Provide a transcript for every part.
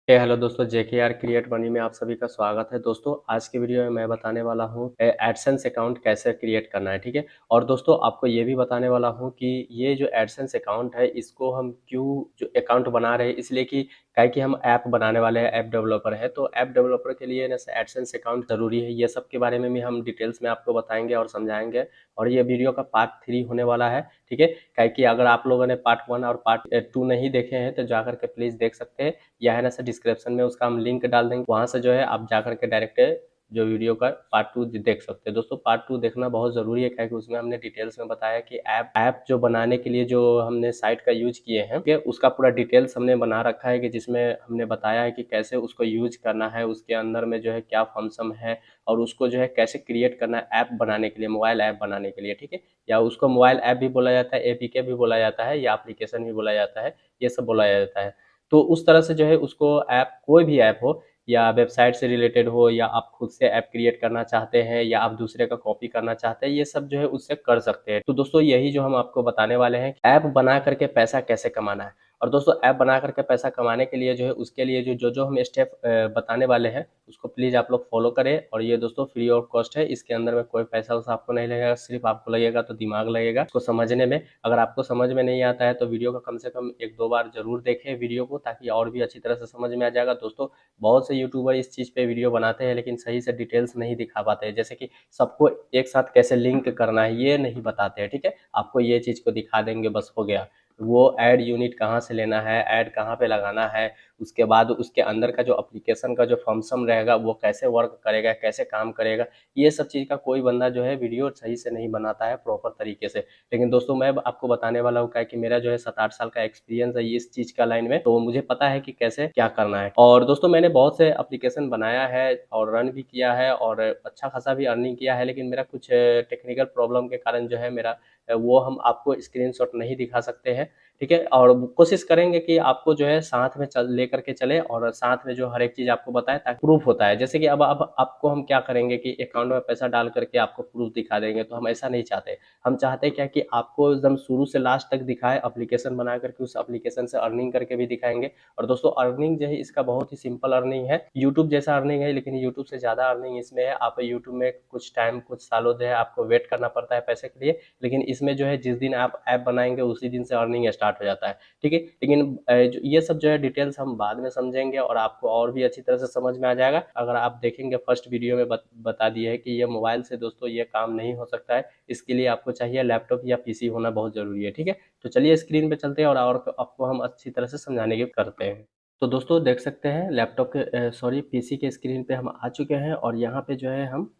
Hello दोस्तों, जेकेआर create money में आप सभी का स्वागत है। दोस्तों, आज की वीडियो में मैं बताने वाला हूँ एडसेंस अकाउंट कैसे क्रिएट करना है। ठीक है। और दोस्तों, आपको ये भी बताने वाला हूँ कि ये जो एडसेंस अकाउंट है, इसको हम क्यों जो अकाउंट बना रहे हैं, इसलिए कि काहे कि हम ऐप बनाने वाले हैं, ऐप डेवलपर है। तो ऐप डेवलपर के लिए ना एडसेंस अकाउंट जरूरी है। ये सब के बारे में भी हम डिटेल्स में आपको बताएंगे और समझाएंगे। और ये वीडियो का पार्ट 3 होने वाला है। ठीक है। काहे कि अगर आप लोगों ने पार्ट 1 और पार्ट 2 नहीं देखे हैं तो जाकर के प्लीज देख सकते हैं, या है ना सर डिस्क्रिप्शन में उसका हम लिंक डाल देंगे। वहां से जो है आप जाकर के डायरेक्ट जो वीडियो का पार्ट 2 देख सकते हैं। दोस्तों, पार्ट 2 देखना बहुत जरूरी है, क्योंकि उसमें हमने डिटेल्स में बताया कि ऐप जो बनाने के लिए जो हमने साइट का यूज किए हैं, कि उसका पूरा डिटेल्स हमने बना रखा है, कि जिसमें हमने बताया है कि कैसे उसको यूज करना है, उसके अंदर में जो है क्या फंक्शन है, और उसको जो है कैसे क्रिएट करना है ऐप बनाने के लिए, मोबाइल ऐप बनाने के लिए। ठीक है। या उसको मोबाइल ऐप भी बोला जाता है, एपीके भी बोला जाता है, या एप्लीकेशन भी बोला जाता है, ये सब बोला जाता है। तो उस तरह से जो है उसको ऐप, कोई भी ऐप हो, या वेबसाइट से रिलेटेड हो, या आप खुद से ऐप क्रिएट करना चाहते हैं, या आप दूसरे का कॉपी करना चाहते हैं, ये सब जो है उससे कर सकते हैं। तो दोस्तों, यही जो हम आपको बताने वाले हैं, ऐप बना करके पैसा कैसे कमाना है। और दोस्तों, ऐप बना करके पैसा कमाने के लिए जो है, उसके लिए जो जो जो हम स्टेप बताने वाले हैं, उसको प्लीज आप लोग फॉलो करें। और ये दोस्तों फ्री ऑफ कॉस्ट है, इसके अंदर में कोई पैसा उसा आपको नहीं लगेगा, सिर्फ आपको लगेगा तो दिमाग लगेगा उसको समझने में। अगर आपको समझ में नहीं आता है तो वीडियो का कम से कम 1-2 बार जरूर देखें वीडियो को, ताकि और भी अच्छी तरह से समझ में आ जाएगा। दोस्तों, बहुत से यूट्यूबर इस चीज पे वीडियो बनाते हैं, लेकिन सही से डिटेल्स नहीं दिखा पाते हैं, जैसे कि सबको एक साथ कैसे लिंक करना है ये नहीं बताते हैं। ठीक है। आपको ये चीज को दिखा देंगे, बस हो गया। वो ऐड यूनिट कहाँ से लेना है, ऐड कहाँ पे लगाना है, उसके बाद उसके अंदर का जो एप्लीकेशन का जो फंक्शन रहेगा वो कैसे वर्क करेगा, कैसे काम करेगा, ये सब चीज़ का कोई बंदा जो है वीडियो सही से नहीं बनाता है प्रॉपर तरीके से। लेकिन दोस्तों, मैं आपको बताने वाला हूँ, क्या कि मेरा जो है 7-8 साल का एक्सपीरियंस है इस चीज़ का लाइन में, तो मुझे पता है कि कैसे क्या करना है। और दोस्तों, मैंने बहुत से एप्लीकेशन बनाया है और रन भी किया है, और अच्छा खासा भी अर्निंग किया है, लेकिन मेरा कुछ टेक्निकल प्रॉब्लम के कारण जो है मेरा वो हम आपको स्क्रीनशॉट नहीं दिखा सकते हैं। ठीक है। और कोशिश करेंगे कि आपको जो है साथ में चल लेकर के चले, और साथ में जो हर एक चीज आपको बताए, ताकि प्रूफ होता है। जैसे कि अब आपको हम क्या करेंगे कि अकाउंट में पैसा डाल करके आपको प्रूफ दिखा देंगे, तो हम ऐसा नहीं चाहते। हम चाहते हैं क्या कि आपको एकदम शुरू से लास्ट तक दिखाए, एप्लीकेशन बना करके उस एप्लीकेशन से अर्निंग करके भी दिखाएंगे। और दोस्तों, अर्निंग जो है इसका बहुत ही सिंपल अर्निंग है, यूट्यूब जैसा अर्निंग है, लेकिन यूट्यूब से ज्यादा अर्निंग इसमें है। आप यूट्यूब में कुछ टाइम, कुछ सालों जो है आपको वेट करना पड़ता है पैसे के लिए, लेकिन इसमें जो है जिस दिन आप ऐप बनाएंगे उसी दिन से अर्निंग स्टार्ट हो जाता है। ठीक है। लेकिन ये सब जो है डिटेल्स हम बाद में समझेंगे, और आपको और भी अच्छी तरह से समझ में आ जाएगा। अगर आप देखेंगे फर्स्ट वीडियो में बता दिए है कि ये मोबाइल से दोस्तों ये काम नहीं हो सकता है, इसके लिए आपको चाहिए लैपटॉप या पीसी होना बहुत जरूरी है। ठीक है। तो चलिए स्क्रीन पे चलते हैं, और आपको हम अच्छी तरह से समझाने की करते हैं। तो दोस्तों, देख सकते हैं लैपटॉप के सॉरी पीसी के स्क्रीन पे हम आ चुके हैं, और यहाँ पे जो है हम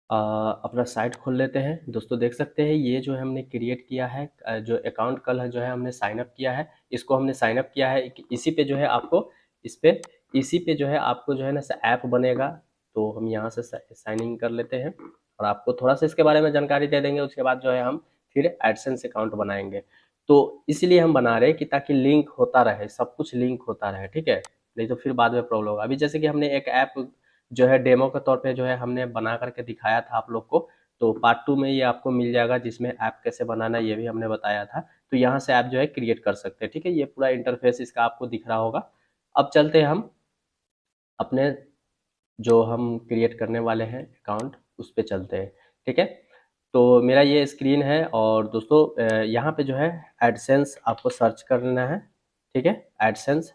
अपना साइट खोल लेते हैं। दोस्तों, देख सकते हैं ये जो हमने क्रिएट किया है, जो अकाउंट कल है जो है हमने साइन अप किया है, इसको हमने साइन अप किया है इसी पे जो है आपको, इस पे इसी पे जो है आपको जो है ना ऐप बनेगा। तो हम यहाँ से साइन इन कर लेते हैं, और आपको थोड़ा सा इसके बारे में जानकारी दे देंगे। उसके बाद जो है हम फिर एडसेंस अकाउंट बनाएंगे। तो इसलिए हम बना रहे हैं कि ताकि लिंक होता रहे, सब कुछ लिंक होता रहे। ठीक है। नहीं तो फिर बाद में प्रॉब्लम होगा। अभी जैसे कि हमने एक ऐप जो है डेमो के तौर पे जो है हमने बना करके दिखाया था आप लोग को, तो पार्ट 2 में ये आपको मिल जाएगा, जिसमें ऐप कैसे बनाना है ये भी हमने बताया था। तो यहाँ से आप जो है क्रिएट कर सकते हैं। ठीक है। ये पूरा इंटरफेस इसका आपको दिख रहा होगा। अब चलते हैं हम अपने जो हम क्रिएट करने वाले हैं अकाउंट, उस पे चलते हैं। ठीक है। तो मेरा ये स्क्रीन है, और दोस्तों यहाँ पे जो है एडसेंस आपको सर्च करना है। ठीक है। एडसेंस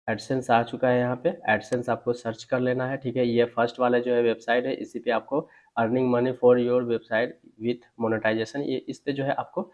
एडसेंस आ चुका है। यहाँ पे एडसेंस आपको सर्च कर लेना है। ठीक है। ये फर्स्ट वाला जो है वेबसाइट है, इसी पे आपको earning money for your website with monetisation, ये इस पे जो है आपको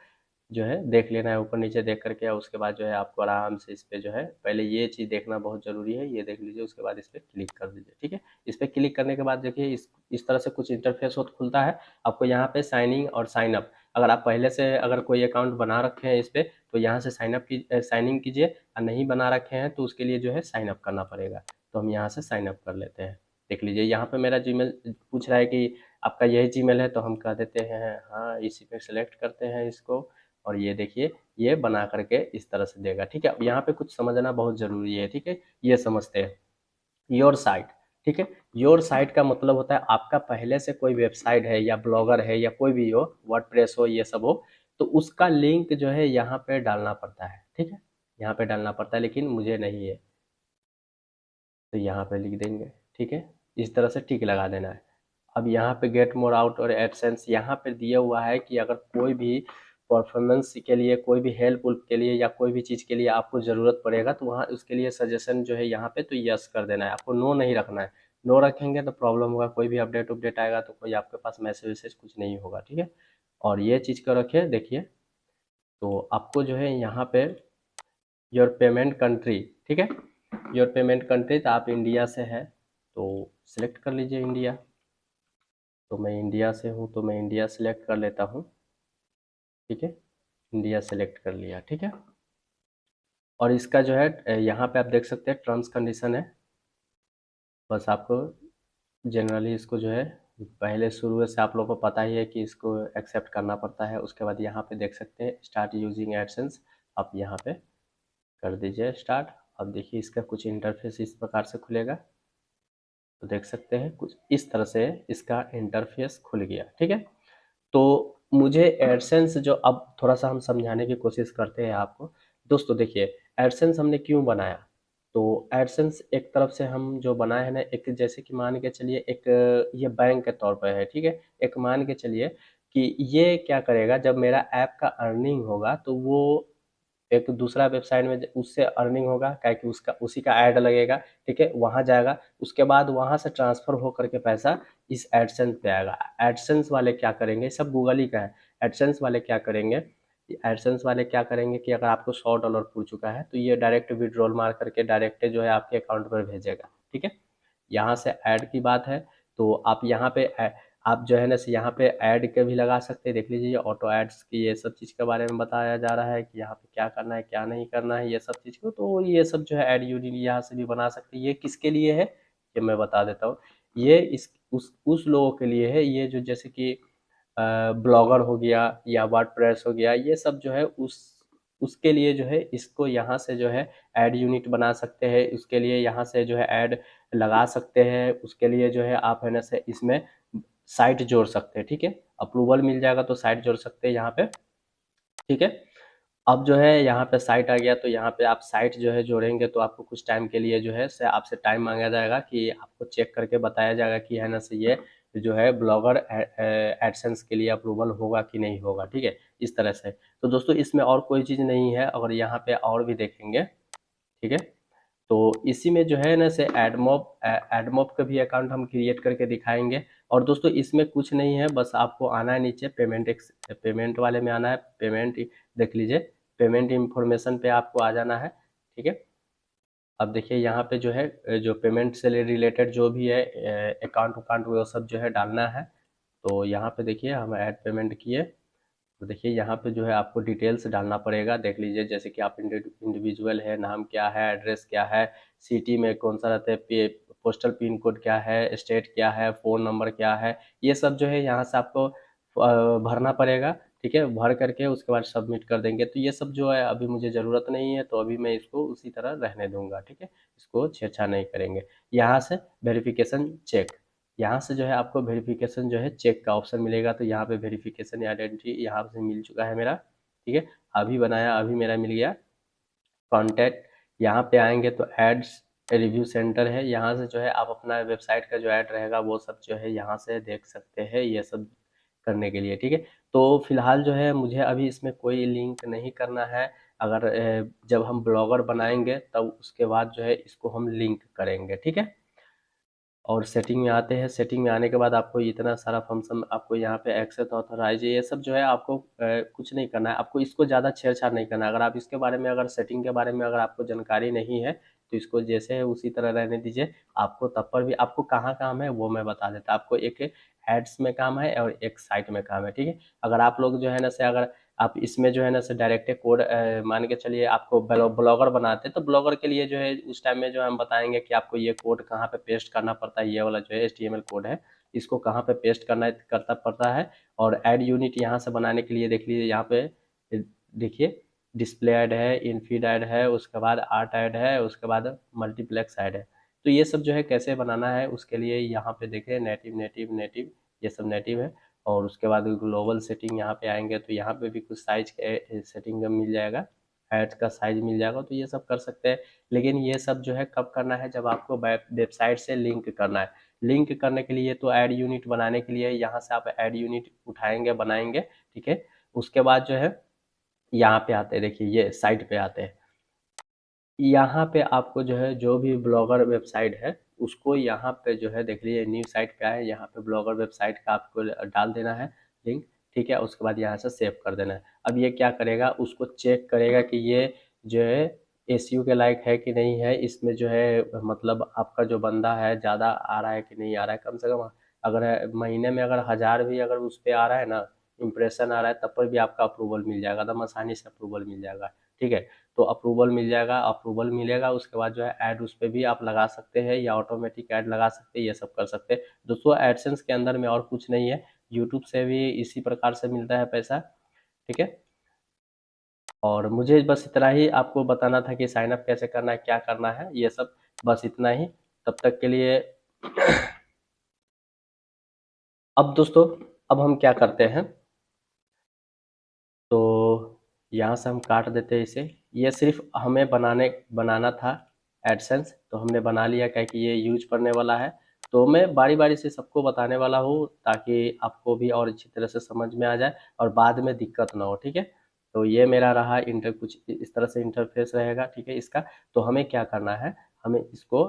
जो है देख लेना है, ऊपर नीचे देख करके। उसके बाद जो है आपको आराम से इस पे जो है पहले ये चीज़ देखना बहुत ज़रूरी है, ये देख लीजिए। उसके बाद इस पर क्लिक कर दीजिए। ठीक है। इस पर क्लिक करने के बाद देखिए इस तरह से कुछ इंटरफेस हो खुलता है। आपको यहाँ पे साइन इन और साइन अप, अगर आप पहले से अगर कोई अकाउंट बना रखे हैं इस पे, तो यहाँ से साइन इन कीजिए। और नहीं बना रखे हैं तो उसके लिए जो है साइन अप करना पड़ेगा। तो हम यहाँ से साइन अप कर लेते हैं। देख लीजिए यहाँ पे मेरा जीमेल पूछ रहा है कि आपका यही जीमेल है, तो हम कह देते हैं हाँ, इसी पे सेलेक्ट करते हैं इसको। और ये देखिए ये बना करके इस तरह से देगा। ठीक है। अब यहाँ पे कुछ समझना बहुत जरूरी है। ठीक है। ये समझते हैं योर साइट। ठीक है। योर साइट का मतलब होता है आपका पहले से कोई वेबसाइट है, या ब्लॉगर है, या कोई भी हो, वर्डप्रेस हो, ये सब हो, तो उसका लिंक जो है यहाँ पे डालना पड़ता है। ठीक है। यहाँ पे डालना पड़ता है, लेकिन मुझे नहीं है तो यहाँ पे लिख देंगे। ठीक है, इस तरह से टिक लगा देना है। अब यहाँ पे गेट मोर आउट और एडसेंस यहाँ पे दिया हुआ है कि अगर कोई भी परफॉर्मेंस के लिए, कोई भी हेल्प उल्प के लिए या कोई भी चीज़ के लिए आपको ज़रूरत पड़ेगा तो वहाँ उसके लिए सजेशन जो है यहाँ पे तो यस कर देना है, आपको नो नहीं रखना है। नो रखेंगे तो प्रॉब्लम होगा, कोई भी अपडेट उपडेट आएगा तो कोई आपके पास मैसेज वैसेज कुछ नहीं होगा। ठीक है, और ये चीज़ का रखिए। देखिए, तो आपको जो है यहाँ पे योर पेमेंट कंट्री, ठीक है, योर पेमेंट कंट्री, तो आप इंडिया से है तो सिलेक्ट कर लीजिए इंडिया। तो मैं इंडिया से हूँ तो मैं इंडिया सेलेक्ट कर लेता हूँ। ठीक है, इंडिया सेलेक्ट कर लिया। ठीक है, और इसका जो है यहाँ पे आप देख सकते हैं टर्म्स कंडीशन है। बस आपको जनरली इसको जो है पहले शुरू से आप लोगों को पता ही है कि इसको एक्सेप्ट करना पड़ता है। उसके बाद यहाँ पे देख सकते हैं स्टार्ट यूजिंग एडसेंस, आप यहाँ पे कर दीजिए स्टार्ट। अब देखिए इसका कुछ इंटरफेस इस प्रकार से खुलेगा, तो देख सकते हैं कुछ इस तरह से इसका इंटरफेस खुल गया। ठीक है, तो मुझे एडसेंस जो अब थोड़ा सा हम समझाने की कोशिश करते हैं आपको। दोस्तों देखिए, एडसेंस हमने क्यों बनाया, तो एडसेंस एक तरफ से हम जो बनाए हैं ना, एक जैसे कि मान के चलिए एक ये बैंक के तौर पर है। ठीक है, एक मान के चलिए कि ये क्या करेगा, जब मेरा ऐप का अर्निंग होगा तो वो एक दूसरा वेबसाइट में उससे अर्निंग होगा, क्या कि उसका उसी का ऐड लगेगा। ठीक है, वहाँ जाएगा, उसके बाद वहाँ से ट्रांसफर हो करके पैसा इस एडसेंस पे आएगा। एडसेंस वाले क्या करेंगे, सब गूगल ही का है। एडसेंस वाले क्या करेंगे, एडसेंस वाले क्या करेंगे कि अगर आपको $100 पूछ चुका है तो ये डायरेक्ट विड्रॉल मार करके डायरेक्ट जो है आपके अकाउंट पर भेजेगा। ठीक है, यहाँ से ऐड की बात है, तो आप यहाँ पे आप जो है ना यहाँ पे ऐड के भी लगा सकते हैं। देख लीजिए ऑटो एड्स की ये सब चीज़ के बारे में बताया जा रहा है कि यहाँ पे क्या करना है क्या नहीं करना है, ये सब चीज़ को, तो ये सब जो है ऐड यूनिट यहाँ से भी बना सकते हैं। ये किसके लिए है ये मैं बता देता हूँ। ये इस उस लोगों के लिए है, ये जो जैसे कि ब्लॉगर हो गया या वर्डप्रेस हो गया, ये सब जो है उसके लिए जो है इसको यहाँ से जो है ऐड यूनिट बना सकते हैं। उसके लिए यहाँ से जो है ऐड लगा सकते हैं। उसके लिए जो है आप है ना से इसमें साइट जोड़ सकते हैं। ठीक है, अप्रूवल मिल जाएगा तो साइट जोड़ सकते हैं यहाँ पे। ठीक है, अब जो है यहाँ पे साइट आ गया, तो यहाँ पे आप साइट जो है जोड़ेंगे तो आपको कुछ टाइम के लिए जो है से आपसे टाइम मांगा जाएगा कि आपको चेक करके बताया जाएगा कि है ना से ये जो है ब्लॉगर एडसेंस के लिए अप्रूवल होगा कि नहीं होगा। ठीक है, इस तरह से। तो दोस्तों इसमें और कोई चीज़ नहीं है, अगर यहाँ पे और भी देखेंगे। ठीक है, तो इसी में जो है ना से एडमॉब का भी अकाउंट हम क्रिएट करके दिखाएंगे। और दोस्तों इसमें कुछ नहीं है, बस आपको आना है नीचे पेमेंट वाले में आना है। पेमेंट देख लीजिए, पेमेंट इंफॉर्मेशन पे आपको आ जाना है। ठीक है, अब देखिए यहाँ पे जो है जो पेमेंट से रिलेटेड जो भी है अकाउंट उकाउंट वो सब जो है डालना है। तो यहाँ पे देखिए हम ऐड पेमेंट किए, तो देखिए यहाँ पे जो है आपको डिटेल्स डालना पड़ेगा। देख लीजिए जैसे कि आप इंडिविजुअल है, नाम क्या है, एड्रेस क्या है, सिटी में कौन सा रहता है, पोस्टल पिन कोड क्या है, स्टेट क्या है, फ़ोन नंबर क्या है, ये सब जो है यहाँ से आपको भरना पड़ेगा। ठीक है, भर करके उसके बाद सबमिट कर देंगे। तो ये सब जो है अभी मुझे ज़रूरत नहीं है, तो अभी मैं इसको उसी तरह रहने दूंगा। ठीक है, इसको छेड़छाड़ नहीं करेंगे। यहाँ से वेरिफिकेशन चेक, यहाँ से जो है आपको वेरिफिकेशन जो है चेक का ऑप्शन मिलेगा। तो यहाँ पे वेरिफिकेशन आइडेंटिटी यहाँ से मिल चुका है मेरा। ठीक है, अभी बनाया, अभी मेरा मिल गया। कॉन्टैक्ट, यहाँ पे आएंगे तो एड्स रिव्यू सेंटर है, यहाँ से जो है आप अपना वेबसाइट का जो ऐड रहेगा वो सब जो है यहाँ से देख सकते हैं, ये सब करने के लिए। ठीक है, तो फिलहाल जो है मुझे अभी इसमें कोई लिंक नहीं करना है। अगर जब हम ब्लॉगर बनाएंगे तब उसके बाद जो है इसको हम लिंक करेंगे। ठीक है, और सेटिंग में आते हैं। सेटिंग में आने के बाद आपको इतना सारा फंक्शन, आपको यहाँ पे एक्सेस ऑथराइज ये सब जो है आपको कुछ नहीं करना है, आपको इसको ज़्यादा छेड़छाड़ नहीं करना है। अगर आप इसके बारे में, अगर सेटिंग के बारे में अगर आपको जानकारी नहीं है तो इसको जैसे है उसी तरह रहने दीजिए। आपको तब पर भी आपको कहाँ काम है वो मैं बता देता। आपको एक एड्स में काम है और एक साइट में काम है। ठीक है, अगर आप लोग जो है ना से अगर आप इसमें जो है ना से डायरेक्ट कोड मान के चलिए आपको ब्लॉगर बनाते हैं, तो ब्लॉगर के लिए जो है उस टाइम में जो हम बताएंगे कि आपको ये कोड कहाँ पे पेस्ट करना पड़ता है। ये वाला जो है HTML कोड है, इसको कहाँ पे पेस्ट करता पड़ता है। और ऐड यूनिट यहाँ से बनाने के लिए देख लीजिए, यहाँ पे देखिए डिस्प्ले ऐड है, इनफीड ऐड है, उसके बाद आर्ट ऐड है, उसके बाद मल्टीप्लेक्स ऐड है। तो ये सब जो है कैसे बनाना है उसके लिए यहाँ पे देखें, नेटिव नेटिव नेटिव, ये सब नेटिव है। और उसके बाद ग्लोबल सेटिंग यहाँ पे आएंगे तो यहाँ पे भी कुछ साइज के सेटिंग मिल जाएगा। ऐड का साइज मिल जाएगा, तो ये सब कर सकते हैं। लेकिन ये सब जो है कब करना है, जब आपको वेबसाइट से लिंक करना है। लिंक करने के लिए तो ऐड यूनिट बनाने के लिए यहाँ से आप ऐड यूनिट उठाएंगे, बनाएंगे, ठीक है। उसके बाद जो है यहाँ पे आते हैं, देखिए ये साइट पे आते हैं। यहाँ पे आपको जो है जो भी ब्लॉगर वेबसाइट है उसको यहाँ पे जो है देख लीजिए, न्यू साइट पे आए, यहाँ पे ब्लॉगर वेबसाइट का आपको डाल देना है लिंक, ठीक है। उसके बाद यहाँ से सेव कर देना है। अब ये क्या करेगा, उसको चेक करेगा कि ये जो है एसईओ के लायक है कि नहीं है, इसमें जो है मतलब आपका जो बंदा है ज़्यादा आ रहा है कि नहीं आ रहा है। कम से कम अगर महीने में अगर 1000 भी अगर उस पर आ रहा है ना, इम्प्रेशन आ रहा है, तब पर भी आपका अप्रूवल मिल जाएगा, एकदम आसानी से अप्रूवल मिल जाएगा, ठीक है। तो अप्रूवल मिल जाएगा, अप्रूवल मिलेगा उसके बाद जो है ऐड उस पर भी आप लगा सकते हैं या ऑटोमेटिक ऐड लगा सकते हैं, ये सब कर सकते हैं दोस्तों। एडसेंस के अंदर में और कुछ नहीं है, यूट्यूब से भी इसी प्रकार से मिलता है पैसा, ठीक है। और मुझे बस इतना ही आपको बताना था कि साइन अप कैसे करना है, क्या करना है, ये सब बस इतना ही। तब तक के लिए अब दोस्तों, अब हम क्या करते हैं, तो यहाँ से हम काट देते हैं इसे। ये सिर्फ हमें बनाना था एडसेंस, तो हमने बना लिया, क्या कि ये यूज करने वाला है। तो मैं बारी बारी से सबको बताने वाला हूँ ताकि आपको भी और अच्छी तरह से समझ में आ जाए और बाद में दिक्कत ना हो, ठीक है। तो ये मेरा रहा कुछ इस तरह से इंटरफेस रहेगा, ठीक है इसका। तो हमें क्या करना है, हमें इसको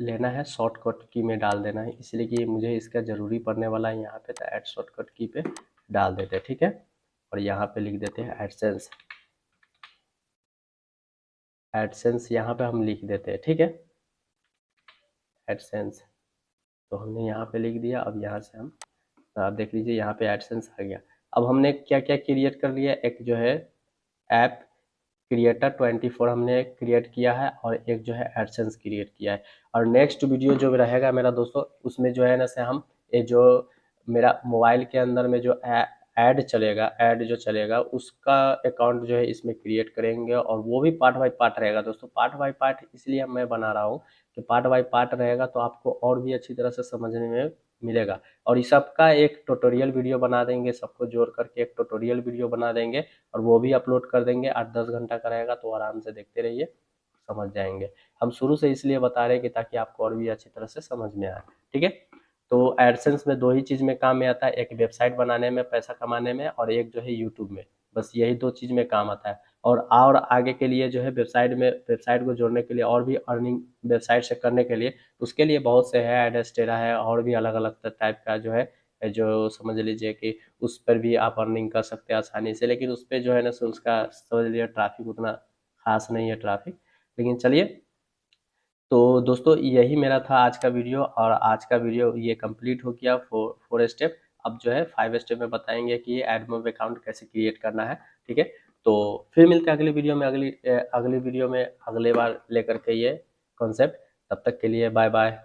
लेना है, शॉर्टकट की में डाल देना है, इसलिए कि मुझे इसका ज़रूरी पड़ने वाला है यहाँ पे। तो ऐड शॉर्टकट की पे डाल देते हैं, ठीक है। और यहाँ पे लिख देते हैं एडसेंस, एडसेंस यहाँ पे हम लिख देते हैं, ठीक है, एडसेंस। तो हमने यहाँ पे लिख दिया। अब यहाँ से हम, आप देख लीजिए यहाँ पे एडसेंस आ गया। अब हमने क्या क्या क्रिएट कर लिया, एक जो है ऐप क्रिएटर 24 हमने क्रिएट किया है, और एक जो है एडसेंस क्रिएट किया है। और नेक्स्ट वीडियो जो रहेगा मेरा दोस्तों, उसमें जो है ना से हम ये जो मेरा मोबाइल के अंदर में जो ऐड चलेगा, ऐड जो चलेगा उसका अकाउंट जो है इसमें क्रिएट करेंगे, और वो भी पार्ट बाय पार्ट रहेगा दोस्तों। पार्ट बाय पार्ट इसलिए मैं बना रहा हूँ कि पार्ट बाय पार्ट रहेगा तो आपको और भी अच्छी तरह से समझने में मिलेगा। और इस सबका एक ट्यूटोरियल वीडियो बना देंगे, सबको जोड़ करके एक ट्यूटोरियल वीडियो बना देंगे, और वो भी अपलोड कर देंगे। 8-10 घंटा का रहेगा, तो आराम से देखते रहिए, समझ जाएंगे। हम शुरू से इसलिए बता रहे हैं कि ताकि आपको और भी अच्छी तरह से समझ में आए, ठीक है। तो एडसेंस में दो ही चीज़ में काम में आता है, एक वेबसाइट बनाने में, पैसा कमाने में, और एक जो है यूट्यूब में। बस यही दो चीज़ में काम आता है। और आगे के लिए जो है वेबसाइट को जोड़ने के लिए और भी अर्निंग वेबसाइट से करने के लिए, उसके लिए बहुत से है, एडेस्टेरा है, और भी अलग अलग टाइप का जो है, जो समझ लीजिए कि उस पर भी आप अर्निंग कर सकते हैं आसानी से। लेकिन उस पर जो है ना सो उसका समझ लीजिए ट्रैफिक उतना खास नहीं है ट्रैफिक। लेकिन चलिए, तो दोस्तों यही मेरा था आज का वीडियो, और आज का वीडियो ये कंप्लीट हो गया। 4 स्टेप। अब जो है 5 स्टेप में बताएंगे कि एडमोब अकाउंट कैसे क्रिएट करना है, ठीक है। तो फिर मिलते हैं अगली वीडियो में, अगली वीडियो में अगले बार लेकर के ये कॉन्सेप्ट। तब तक के लिए बाय बाय।